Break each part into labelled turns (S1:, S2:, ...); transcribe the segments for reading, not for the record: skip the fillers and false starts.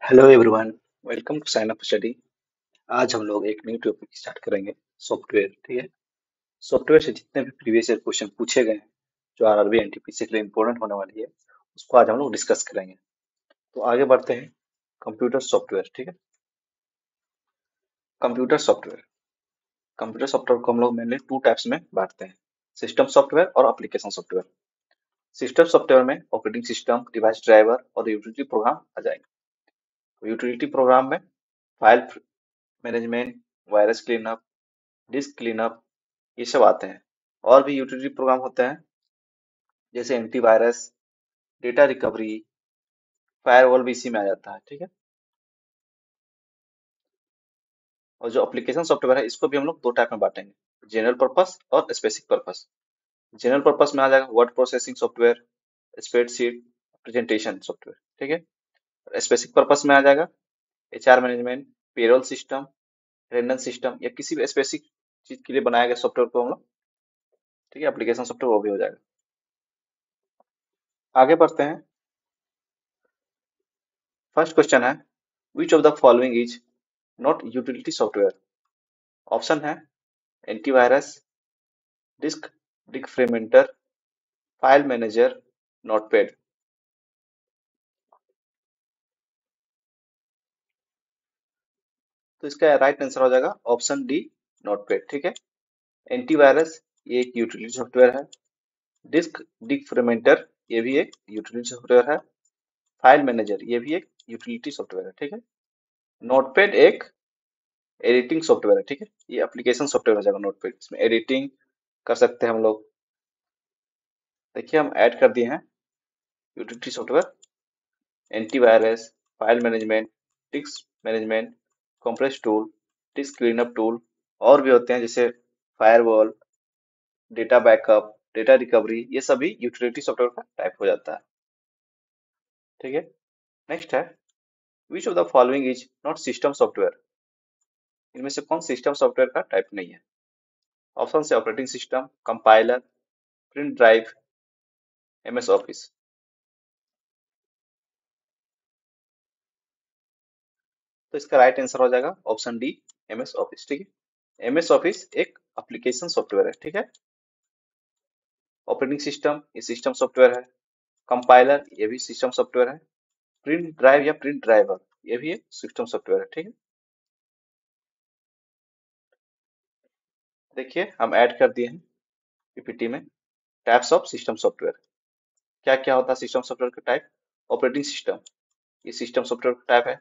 S1: Hello everyone, welcome to sign up study. आज हम लोग एक न्यू टॉपिक स्टार्ट करेंगे, सॉफ्टवेयर। ठीक है। सॉफ्टवेयर से जितने भी प्रीवियस ईयर क्वेश्चन पूछे गए हैं, जो आरआरबी एनटीपीसी के लिए इंपॉर्टेंट होने वाली है, उसको आज हम लोग डिस्कस करेंगे। तो आगे बढ़ते हैं। Computer software. ठीक है। Computer software. कंप्यूटर सॉफ्टवेयर को हम लोग मेनली टू टाइप्स में बांटते हैं, सिस्टम सॉफ्टवेयर और एप्लीकेशन सॉफ्टवेयर। सिस्टम सॉफ्टवेयर में ऑपरेटिंग सिस्टम, डिवाइस ड्राइवर और यूटिलिटी प्रोग्राम आ जाएंगे। तो यूटिलिटी प्रोग्राम में file management, virus cleanup, disc cleanup, ये सब आते हैं। और भी यूटिलिटी प्रोग्राम होते हैं, जैसे एंटीवायरस, डेटा रिकवरी, फायरवॉल भी इसी में आ जाता है। ठीक है। और जो एप्लीकेशन सॉफ्टवेयर है, इसको भी हम लोग दो टाइप में बांटेंगे, जनरल पर्पस और स्पेसिफिक पर्पस। जनरल पर्पस में आ जाएगा word processing software, spreadsheet, presentation software. ठीक है। स्पेसिफिक पर्पस में आ जाएगा HR management, payroll system, random system, या किसी भी स्पेसिफिक चीज के लिए बनाया गया सॉफ्टवेयर को हम लोग, ठीक है, एप्लीकेशन सॉफ्टवेयर वो भी हो जाएगा। आगे बढ़ते हैं। फर्स्ट क्वेश्चन है, which of the following is not utility software? Option है antivirus, disk defragmenter, file manager, notepad. तो इसका राइट आंसर हो जाएगा ऑप्शन डी, नोटपैड। ठीक है। एंटीवायरस ये एक यूटिलिटी सॉफ्टवेयर है। डिस्क डिफ्रेगमेंटर ये भी एक यूटिलिटी सॉफ्टवेयर है। फाइल मैनेजर ये भी एक यूटिलिटी सॉफ्टवेयर है। ठीक है। नोटपैड एक एडिटिंग सॉफ्टवेयर है। ठीक है। ये एप्लीकेशन सॉफ्टवेयर हो जाएगा नोटपैड, इसमें एडिटिंग कर सकते हैं हम लोग। देखिए हम ऐड कर दिए हैं utility software, antivirus, file management, disc management, compress tool, disc cleanup tool, और भी होते हैं जैसे firewall, data backup, data recovery, ये सभी यूटिलिटी सॉफ्टवेयर का टाइप हो जाता है। ठीक है। नेक्स्ट है, which of the following is not system software? इनमें से कौन सिस्टम सॉफ्टवेयर का टाइप नहीं है? ऑप्शन से operating system, compiler, print drive, MS office. तो इसका राइट आंसर हो जाएगा ऑप्शन डी, एमएस ऑफिस। ठीक है। एमएस ऑफिस एक एप्लीकेशन सॉफ्टवेयर है। ठीक है। ऑपरेटिंग सिस्टम ये सिस्टम सॉफ्टवेयर है। कंपाइलर ये भी सिस्टम सॉफ्टवेयर है। प्रिंट ड्राइव या प्रिंट ड्राइवर ये भी एक सिस्टम सॉफ्टवेयर है। ठीक है। देखिए हम ऐड कर दिए हैं पीपीटी में टाइप्स ऑफ सिस्टम सॉफ्टवेयर। क्या क्या होता है सिस्टम सॉफ्टवेयर का टाइप? ऑपरेटिंग सिस्टम ये सिस्टम सॉफ्टवेयर का टाइप है।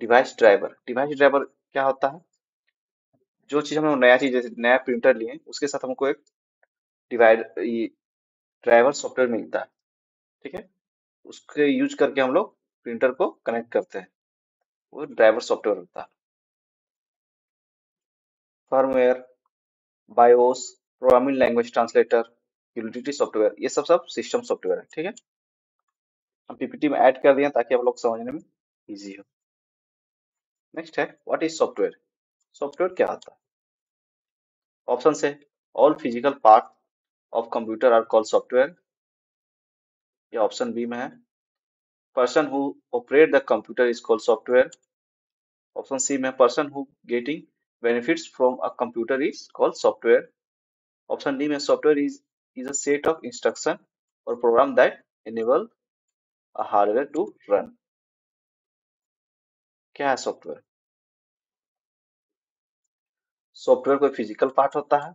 S1: डिवाइस ड्राइवर, डिवाइस ड्राइवर क्या होता है? जो चीज हम लोग नया चीज जैसे नया प्रिंटर लिए उसके साथ हमको एक डिवाइड ड्राइवर सॉफ्टवेयर मिलता है। ठीक है। उसके यूज करके हम लोग प्रिंटर को कनेक्ट करते हैं, वो ड्राइवर सॉफ्टवेयर होता है। Firmware, BIOS, programming language translator, utility software, ये सब सब सिस्टम सॉफ्टवेयर है। ठीक है। हम पीपीटी में ऐड कर दिए हैं ताकि आप लोग समझने में इजी हो। नेक्स्ट है, व्हाट इज सॉफ्टवेयर? सॉफ्टवेयर क्या होता है? ऑप्शन से all physical part of computer are called software, या ऑप्शन बी में है person who operate the computer is called software, option C में person who getting benefits from a computer is called software, option D में software is a set of instruction और program that enable a hardware to run। क्या है software? Software कोई physical part होता है?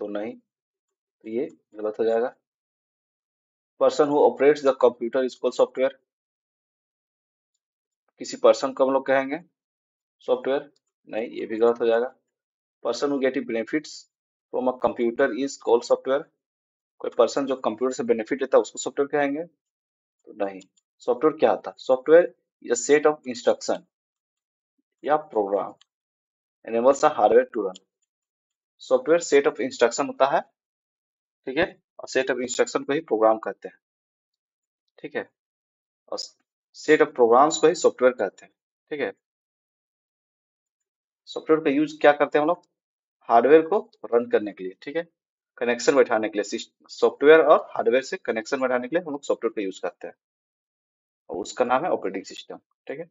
S1: तो नहीं, तो ये गलत हो जाएगा। Person who operates the computer is called software, किसी पर्सन को हम लोग कहेंगे सॉफ्टवेयर? नहीं, ये भी गलत हो जाएगा। Person who getting benefits from a computer is called software, कोई पर्सन जो कंप्यूटर से बेनिफिट लेता है उसको सॉफ्टवेयर कहेंगे? तो नहीं। सॉफ्टवेयर क्या होता है? Software is a set of instruction या program enables a hardware to run। Software set of instruction होता है। ठीक है। और सेट ऑफ इंस्ट्रक्शन को ही प्रोग्राम कहते हैं। ठीक है। और सेट ऑफ प्रोग्राम्स को ही सॉफ्टवेयर कहते हैं। ठीक है। सॉफ्टवेयर का यूज क्या करते हैं हम लोग? हार्डवेयर को रन करने के लिए। ठीक है। कनेक्शन बैठाने के लिए, सॉफ्टवेयर और हार्डवेयर से कनेक्शन बैठाने के लिए हम लोग सॉफ्टवेयर का यूज करते हैं, और उसका नाम है ऑपरेटिंग सिस्टम। ठीक है।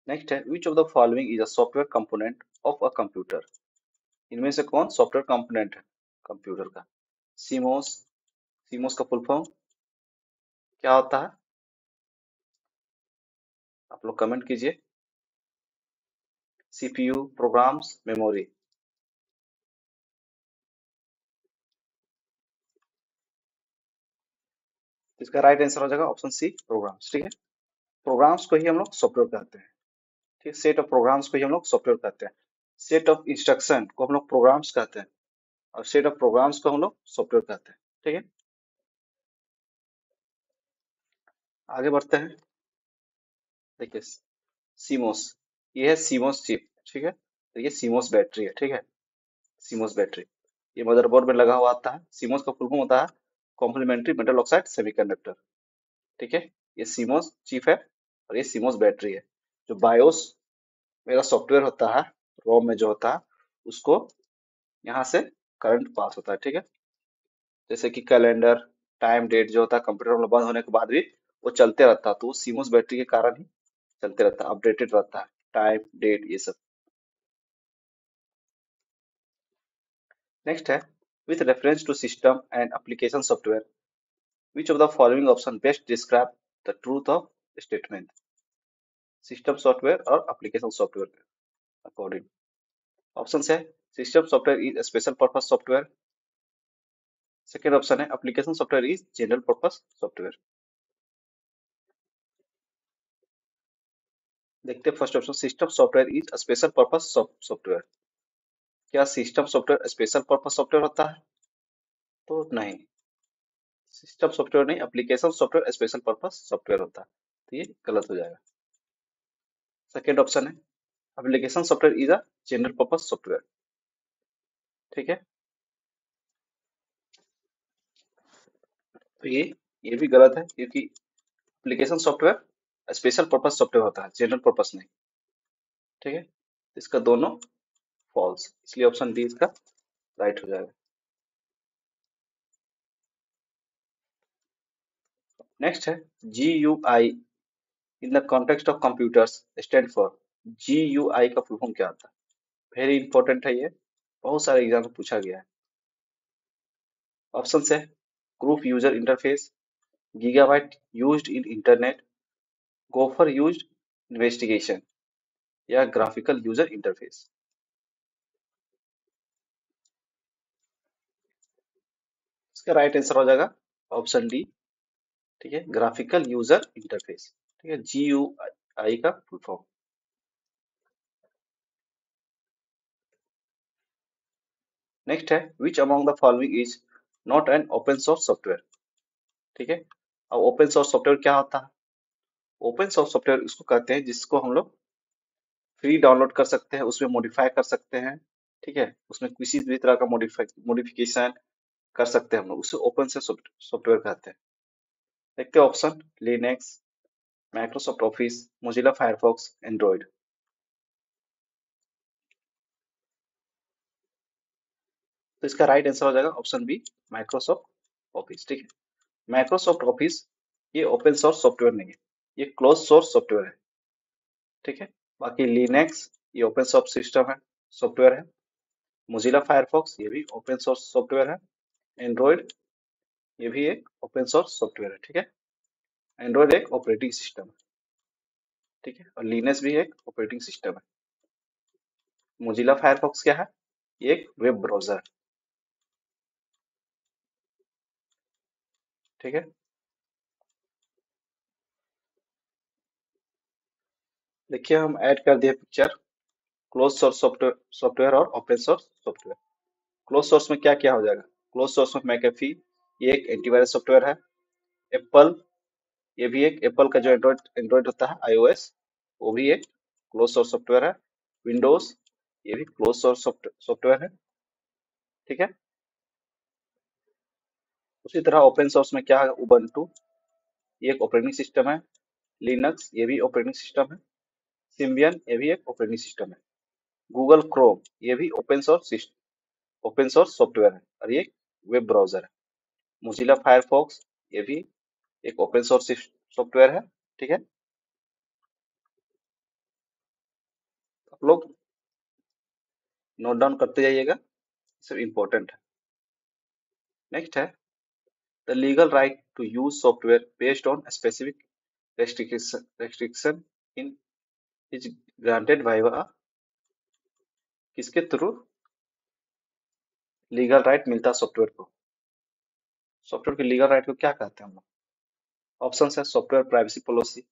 S1: नेक्स्ट है, which of the following is a software component of a computer. इनमें से कौन सॉफ्टवेयर कंपोनेंट है कंप्यूटर का? सीमोस। सीमोस का फुल फॉर्म क्या होता है? आप लोग कमेंट कीजिए। CPU, programs, memory. इसका राइट आंसर हो जाएगा ऑप्शन सी, प्रोग्राम्स। ठीक है। प्रोग्राम्स को ही हम लोग सॉफ्टवेयर कहते हैं। ठीक, सेट ऑफ प्रोग्राम्स को ही हम लोग सॉफ्टवेयर कहते हैं। सेट ऑफ इंस्ट्रक्शन को हम लोग प्रोग्राम्स कहते हैं, और सेट ऑफ प्रोग्राम्स को हम लोग सॉफ्टवेयर कहते हैं। ठीक है। आगे बढ़ते हैं। देखिए, सीमोस, ये है सीमोस चिप। ठीक है। तो ये सीमोस बैटरी है। ठीक है। सीमोस बैटरी, ये मदरबोर्ड में लगा हुआ आता है। सीमोस का फुल फॉर्म होता है कॉम्प्लीमेंट्री मेटल ऑक्साइड सेमीकंडक्टर। ठीक है। ये सीमोस चिप है, और ये सीमोस बैटरी है। जो बायोस मेरा सॉफ्टवेयर होता है, रोम में जो होता है, उसको यहाँ से करंट पास होता है। ठीक है। जैसे कि कैलेंडर, टाइम, डेट जो होता है कंप्यूटर में बंद होने के बाद भी वो चलते रहता है, तो वो सीमोस बैटरी के कारण ही चलते रहता है, अपडेटेड रहता है टाइम, डेट, ये सब। नेक्स्ट है, with reference to system and application software, which of the following option best describe the truth of statement. System software और एप्लीकेशन सॉफ्टवेयर के अकॉर्डिंग ऑप्शन है, system software is special purpose software. Second option है, application software is general purpose software. देखते हैं first option, system software is special purpose software. क्या system software special purpose software होता है? तो नहीं, सिस्टम सॉफ्टवेयर नहीं, application software special purpose software होता है, तो ये गलत हो जाएगा। सेकेंड ऑप्शन है, application software is a general purpose software. ठीक है। तो ये भी गलत है, क्योंकि application software special purpose software होता है, जनरल पर्पस नहीं। ठीक है। तो इसका दोनों फॉल्स, इसलिए ऑप्शन डी इसका राइट हो जाएगा। नेक्स्ट है, G U I in the context of computers stand for. G U I का फुल फॉर्म क्या आता है? वेरी इंपॉर्टेंट है ये, बहुत सारे एग्जाम में पूछा गया है। ऑप्शन है, group user interface, gigabyte used in internet, gopher used investigation, या ग्राफिकल यूजर इंटरफेस। इसका राइट आंसर हो जाएगा ऑप्शन डी। ठीक है, ग्राफिकल यूजर इंटरफेस। ठीक है, जी यू आई का फुल फॉर्म। नेक्स्ट है, which among the following is not an open source software. ठीक है। अब ओपन सोर्स सॉफ्टवेयर क्या होता है? ओपन सोर्स सॉफ्टवेयर उसको कहते हैं जिसको हम लोग फ्री डाउनलोड कर सकते हैं, उसमें मॉडिफाई कर सकते हैं। ठीक है, उसमें किसी भी तरह का मॉडिफिकेशन कर सकते हैं हम लोग, उसे ओपन से सॉफ्टवेयर कहते हैं। देखते हैं option, Linux, Microsoft office, Mozilla Firefox, Android. तो इसका राइट आंसर हो जाएगा ऑप्शन बी, माइक्रोसॉफ्ट ऑफिस। ठीक है। माइक्रोसॉफ्ट ऑफिस ये ओपन सोर्स सॉफ्टवेयर नहीं है, ये क्लोज सोर्स सॉफ्टवेयर है। ठीक है। बाकी लिनक्स ये ओपन सोर्स सिस्टम है, सॉफ्टवेयर है। मोजिला फायरफॉक्स ये भी ओपन सोर्स सॉफ्टवेयर है। एंड्रॉइड ये भी एक ओपन सोर्स सॉफ्टवेयर है। ठीक है। एंड्रॉइड एक ऑपरेटिंग सिस्टम है। ठीक है, और लिनक्स भी एक ऑपरेटिंग सिस्टम है। मोजिला फायरफॉक्स क्या है? ये एक वेब ब्राउजर है। ठीक है। देखिए, हम ऐड कर दिए picture, close source software software और open source software. Close source में क्या क्या हो जाएगा? क्लोज सोर्स में मैकेफी ये एक एंटीवायरस सॉफ्टवेयर है। एप्पल, ये भी एक एप्पल का जो एंड्रॉइड एंड्रॉइड होता है आईओएस, वो भी एक क्लोज सोर्स सॉफ्टवेयर है। विंडोज ये भी क्लोज सोर्स सॉफ्टवेयर है। ठीक है। उसी तरह ओपन सोर्स में क्या है? उबंटू ये एक ऑपरेटिंग सिस्टम है। लिनक्स ये भी ऑपरेटिंग सिस्टम है। सिम्बियन ये भी एक ऑपरेटिंग सिस्टम है। गूगल क्रोम ये भी ओपन सोर्स सॉफ्टवेयर है और ये वेब ब्राउजर है। मोजिला फायरफॉक्स ये भी एक ओपन सोर्स सॉफ्टवेयर है। ठीक है, आप लोग नोट डाउन करते जाइएगा, सब इम्पोर्टेंट है। नेक्स्ट है the legal right to use software based on specific restriction in is granted by किसके थ्रू लीगल राइट मिलता है सॉफ्टवेयर को। सॉफ्टवेयर के लीगल राइट को क्या कहते हैं हम लोग? ऑप्शन है software privacy policy,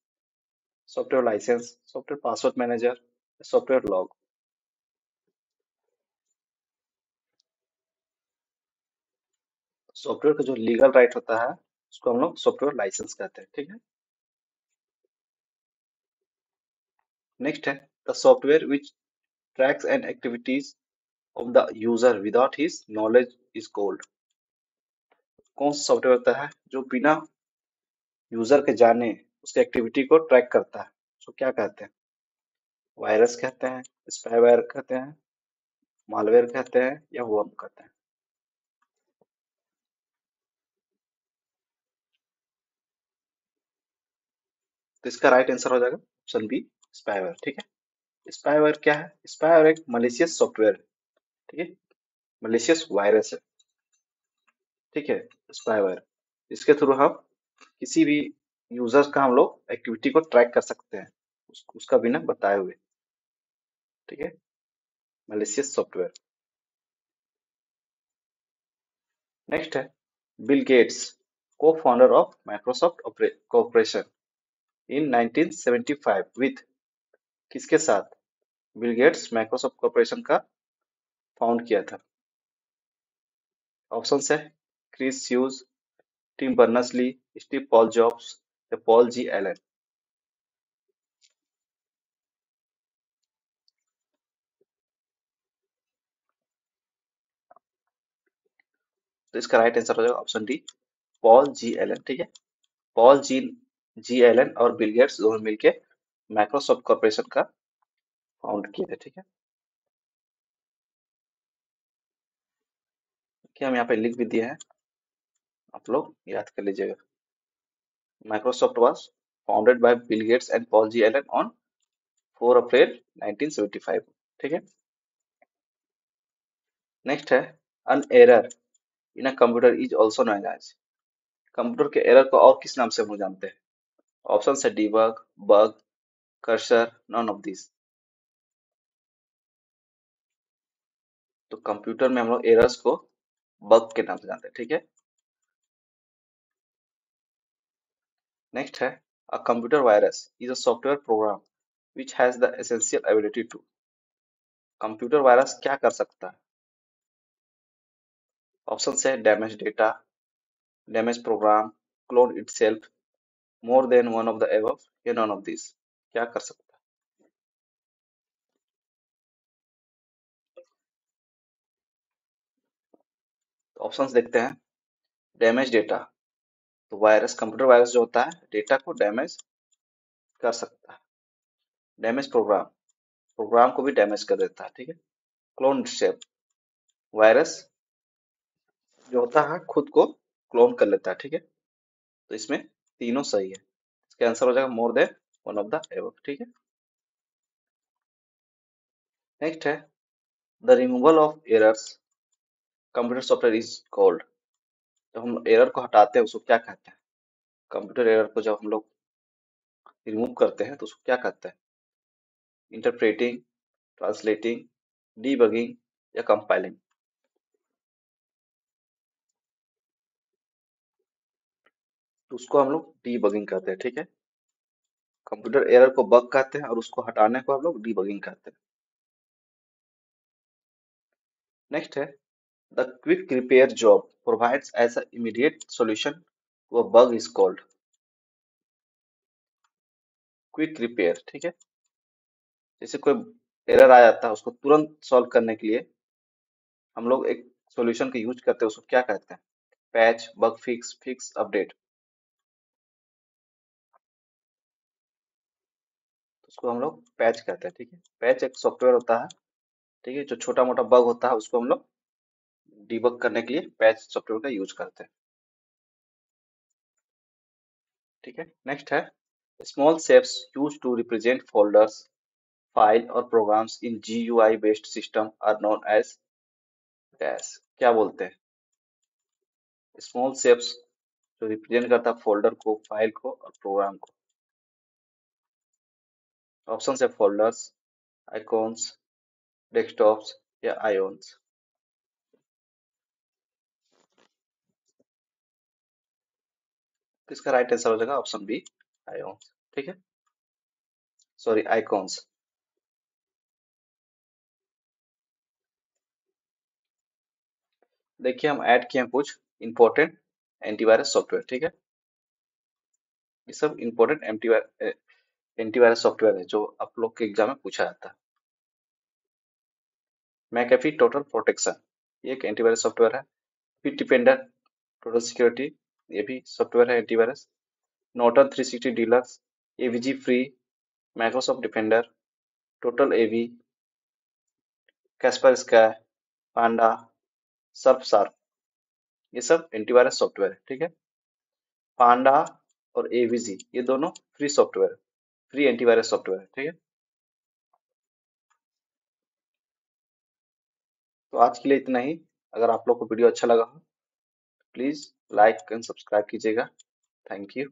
S1: software license, software password manager, software log. Software का जो लीगल राइट होता है उसको हम लोग सॉफ्टवेयर लाइसेंस कहते हैं। ठीक है, नेक्स्ट है the software which tracks and activities of the user without his knowledge is called. कौन सा सॉफ्टवेयर होता है जो बिना यूजर के जाने उसके एक्टिविटी को ट्रैक करता है, उसको क्या कहते हैं? वायरस कहते हैं, स्पाईवेयर कहते हैं, मालवेयर कहते हैं या वर्म कहते हैं? तो इसका राइट आंसर हो जाएगा ऑप्शन बी, स्पाईवेयर। ठीक है, स्पाईवेयर क्या है? स्पाईवेयर एक मलिशियस सॉफ्टवेयर है। ठीक है, मलिशियस वायरस है। ठीक है, स्पाईवेयर इसके थ्रू हम किसी भी यूजर्स का हम लोग एक्टिविटी को ट्रैक कर सकते हैं, उसका बिना बताए हुए। ठीक है, मलिशियस सॉफ्टवेयर। नेक्स्ट है बिल गेट्स को founder of Microsoft corporation in 1975 with किसके साथ बिल गेट्स माइक्रोसॉफ्ट कॉर्पोरेशन का फाउंड किया था? ऑप्शन है Chris Hughes, Tim Berners-Lee, Steve Paul Jobs या पॉल जी एलन। तो इसका राइट आंसर हो जाएगा option D, Paul G Allen. ठीक है, पॉल जी जी एलन और बिल गेट्स दोनों मिलके माइक्रोसॉफ्ट कॉर्पोरेशन का फाउंड किए थे। ठीक है, कि हम यहाँ पे लिख भी दिए हैं, आप लोग याद कर लीजिएगा। Microsoft was founded by Bill Gates and Paul G Allen on 4 April 1975। ठीक है, नेक्स्ट है an error in a computer is also known as. Computer के एरर को और किस नाम से हम लोग जानते हैं? ऑप्शन है debug, bug, cursor, non of this. तो कंप्यूटर में हम लोग एरर्स को बग के नाम से जानते हैं। ठीक है, नेक्स्ट है a computer virus is a software program which has the essential ability to. Computer virus क्या कर सकता है? ऑप्शन है damage data, damage program, clone itself, more than one of the above या नॉन ऑफ दिस। क्या कर सकता है? तो ऑप्शंस देखते हैं। डैमेज डेटा, तो वायरस कंप्यूटर वायरस जो होता है डेटा को डैमेज कर सकता है। डैमेज प्रोग्राम, प्रोग्राम को भी डैमेज कर देता है। ठीक है, क्लोन शेप, वायरस जो होता है खुद को क्लोन कर लेता है। ठीक है, तो इसमें तीनों सही है। इसका आंसर हो जाएगा मोर than one of the above. ठीक है, नेक्स्ट है the removal of errors computer software is called. जब हम एरर को हटाते हैं उसको क्या कहते हैं? कंप्यूटर एरर को जब हम लोग रिमूव करते हैं तो उसको क्या कहते हैं? इंटरप्रेटिंग, ट्रांसलेटिंग, डीबगिंग या कंपाइलिंग। तो उसको हम लोग डीबगिंग कहते हैं। ठीक है, कंप्यूटर एरर को बग कहते हैं और उसको हटाने को हम लोग डीबगिंग कहते हैं। नेक्स्ट है the quick repair job provides as a immediate solution to a bug is called. Quick repair, ठीक है, जैसे कोई एरर आ जाता है उसको तुरंत सॉल्व करने के लिए हम लोग एक सॉल्यूशन का यूज करते हैं, उसको क्या कहते हैं? Patch, bug fix, fix, update. तो उसको हम लोग पैच कहते हैं। ठीक है, पैच एक सॉफ्टवेयर होता है ठीक है, जो छोटा मोटा बग होता है उसको हम लोग डिबग करने के लिए पैच सॉफ्टवेयर का यूज करते हैं। ठीक है, नेक्स्ट है small shapes use to represent folders file और programs in GUI based system are known as dash. क्या बोलते हैं? स्मॉल शेप्स जो रिप्रेजेंट करता है फोल्डर को, फाइल को और प्रोग्राम को। ऑप्शन है फोल्डर्स, आइकॉन्स, डेस्कटॉप्स या आयोन्स। तो इसका राइट आंसर हो जाएगा ऑप्शन बी, आयोन्स। ठीक है, सॉरी आइकॉन्स। देखिए हम ऐड किए हैं कुछ इंपॉर्टेंट एंटीवायरस सॉफ्टवेयर। ठीक है, ये सब इंपॉर्टेंट एंटीवायरस सॉफ्टवेयर है जो आप लोग के एग्जाम में पूछा जाता है। मैकेफी टोटल प्रोटेक्शन, ये एक एंटीवायरस सॉफ्टवेयर है। फिर डिपेंडर टोटल सिक्योरिटी, ये भी सॉफ्टवेयर है antivirus. Norton 360 deluxe, AVG free, Microsoft Defender, total AV, Kaspersky, Panda, surf sharp, ये सब एंटीवायरस सॉफ्टवेयर है। ठीक है, पांडा और एवीजी ये दोनों free software, free antivirus software है। ठीक है, तो आज के लिए इतना ही। अगर आप लोग को वीडियो अच्छा लगा हो प्लीज लाइक एंड सब्सक्राइब कीजिएगा। Thank you.